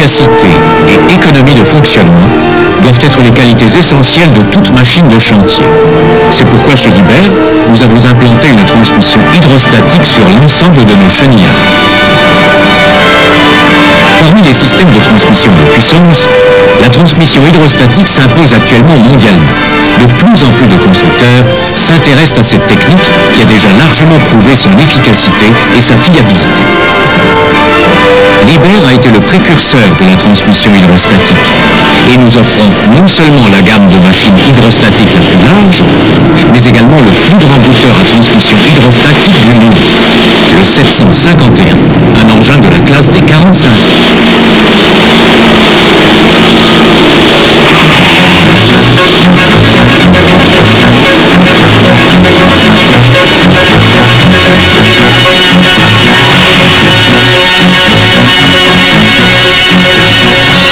efficacité et économie de fonctionnement doivent être les qualités essentielles de toute machine de chantier. C'est pourquoi chez Liebherr, nous avons implanté une transmission hydrostatique sur l'ensemble de nos chenillards. Parmi les systèmes de transmission de puissance, la transmission hydrostatique s'impose actuellement mondialement. De plus en plus de constructeurs s'intéressent à cette technique qui a déjà largement prouvé son efficacité et sa fiabilité. Liebherr a été le précurseur de la transmission hydrostatique et nous offrons non seulement la gamme de machines hydrostatiques la plus large, mais également le plus grand moteur à transmission hydrostatique du monde, le 751, un engin de la classe des 45.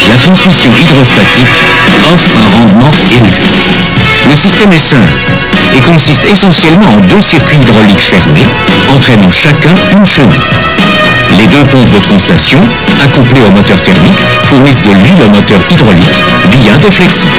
La transmission hydrostatique offre un rendement élevé. Le système est simple et consiste essentiellement en deux circuits hydrauliques fermés, entraînant chacun une chenille. Les deux pompes de translation, accouplées au moteur thermique, fournissent de l'huile au moteur hydraulique via des flexibles.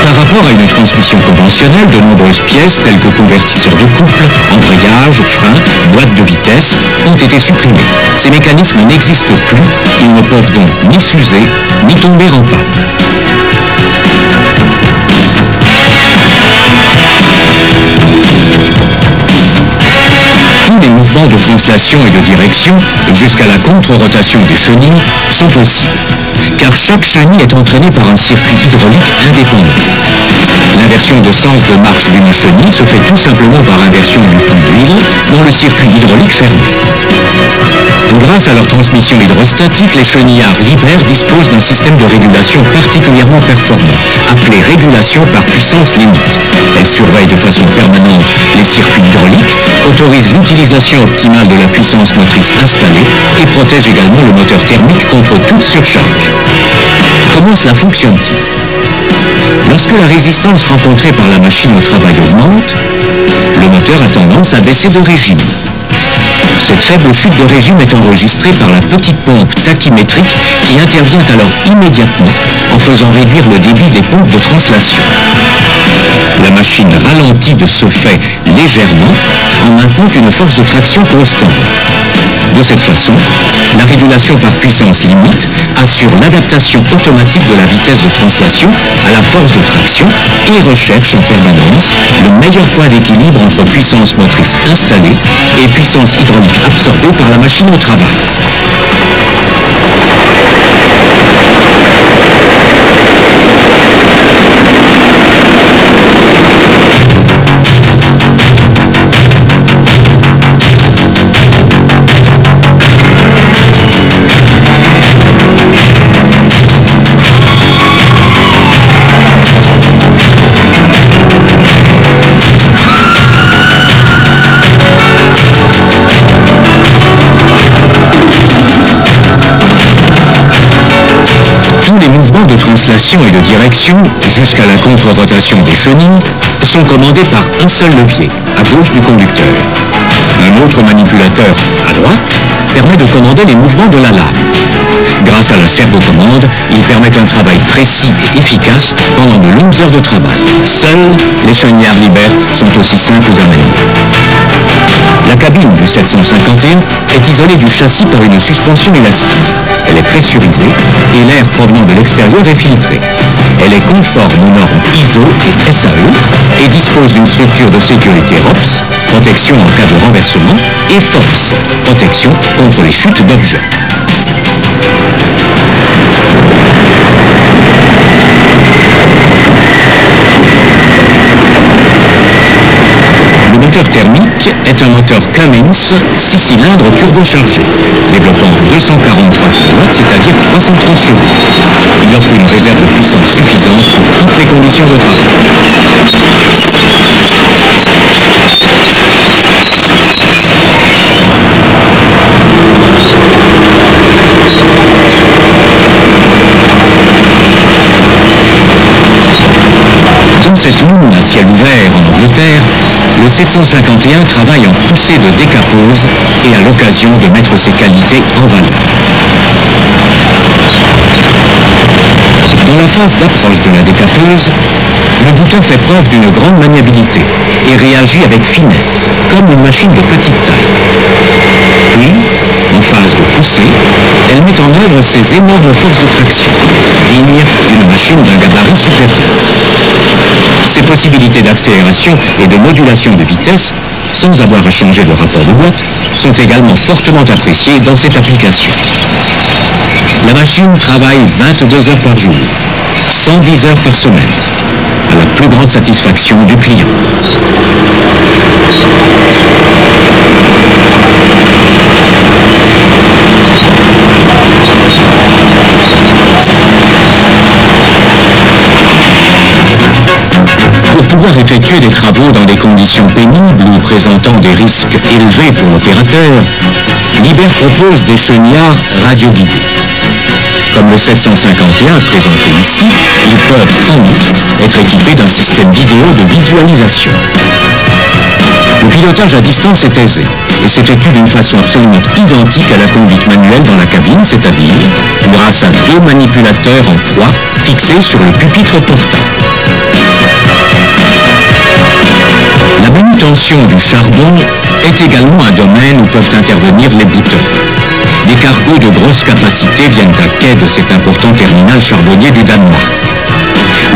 Par rapport à une transmission conventionnelle, de nombreuses pièces telles que convertisseurs de couple, embrayage, frein, boîte de vitesse ont été supprimées. Ces mécanismes n'existent plus, ils ne peuvent donc ni s'user, ni tomber en panne. Tous les mouvements de translation et de direction, jusqu'à la contre-rotation des chenilles, sont possibles, car chaque chenille est entraînée par un circuit hydraulique indépendant. L'inversion de sens de marche d'une chenille se fait tout simplement par inversion du flux d'huile dans le circuit hydraulique fermé. Grâce à leur transmission hydrostatique, les chenillards Liebherr disposent d'un système de régulation particulièrement performant, appelé régulation par puissance limite. Elle surveille de façon permanente les circuits hydrauliques, autorise l'utilisation optimale de la puissance motrice installée et protège également le moteur thermique contre toute surcharge. Comment cela fonctionne-t-il ? Lorsque la résistance rencontrée par la machine au travail augmente, le moteur a tendance à baisser de régime. Cette faible chute de régime est enregistrée par la petite pompe tachymétrique qui intervient alors immédiatement en faisant réduire le débit des pompes de translation. La machine ralentit de ce fait légèrement en maintenant une force de traction constante. De cette façon, la régulation par puissance limite assure l'adaptation automatique de la vitesse de translation à la force de traction et recherche en permanence le meilleur point d'équilibre entre puissance motrice installée et puissance hydraulique absorbée par la machine au travail. Tous les mouvements de translation et de direction, jusqu'à la contre-rotation des chenilles, sont commandés par un seul levier, à gauche du conducteur. Un autre manipulateur, à droite, permet de commander les mouvements de la lame. Grâce à la servocommande, ils permettent un travail précis et efficace pendant de longues heures de travail. Seuls les chenillards Liebherr sont aussi simples à manier. La cabine du 751 est isolée du châssis par une suspension élastique. Elle est pressurisée et l'air provenant de l'extérieur est filtré. Elle est conforme aux normes ISO et SAE et dispose d'une structure de sécurité ROPS, protection en cas de renversement, et FOPS, protection contre les chutes d'objets. Le moteur thermique est un moteur Cummins 6 cylindres turbochargé, développant 243 kW, c'est-à-dire 330 chevaux. Il offre une réserve de puissance suffisante pour toutes les conditions de travail. Dans cette lune à ciel ouvert en Angleterre, le 751 travaille en poussée de décapose et a l'occasion de mettre ses qualités en valeur. Dans la phase d'approche de la décapeuse, le bouton fait preuve d'une grande maniabilité et réagit avec finesse, comme une machine de petite taille. Puis, en phase de poussée, elle met en œuvre ses énormes forces de traction, dignes d'une machine d'un gabarit supérieur. Ses possibilités d'accélération et de modulation de vitesse, sans avoir à changer le rapport de boîte, sont également fortement appréciées dans cette application. La machine travaille 22 heures par jour, 110 heures par semaine, à la plus grande satisfaction du client. Pour pouvoir effectuer des travaux dans des conditions pénibles ou présentant des risques élevés pour l'opérateur, Liebherr propose des chenillards radioguidés. Comme le 751 présenté ici, ils peuvent en outre être équipés d'un système vidéo de visualisation. Le pilotage à distance est aisé et s'effectue d'une façon absolument identique à la conduite manuelle dans la cabine, c'est-à-dire grâce à 2 manipulateurs en croix fixés sur le pupitre portant. La manutention du charbon est également un domaine où peuvent intervenir les boutons. Des cargos de grosse capacité viennent à quai de cet important terminal charbonnier du Danemark.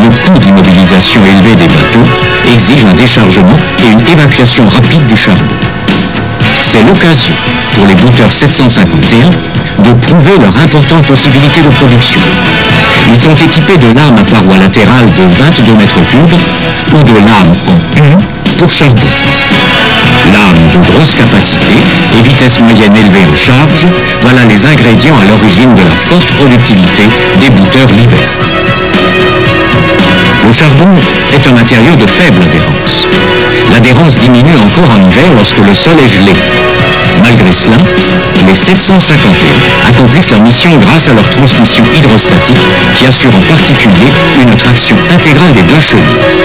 Le coût d'immobilisation élevé des bateaux exige un déchargement et une évacuation rapide du charbon. C'est l'occasion pour les bouteurs 751 de prouver leur importante possibilité de production. Ils sont équipés de lames à parois latérales de 22 mètres cubes ou de lames en U pour charbon. Lames de grosse capacité et vitesse moyenne élevée en charge, voilà les ingrédients à l'origine de la forte productivité des bouteurs Liebherr. Le charbon est un matériau de faible adhérence. L'adhérence diminue encore en hiver lorsque le sol est gelé. Malgré cela, les 751 accomplissent leur mission grâce à leur transmission hydrostatique qui assure en particulier une traction intégrale des 2 chenilles.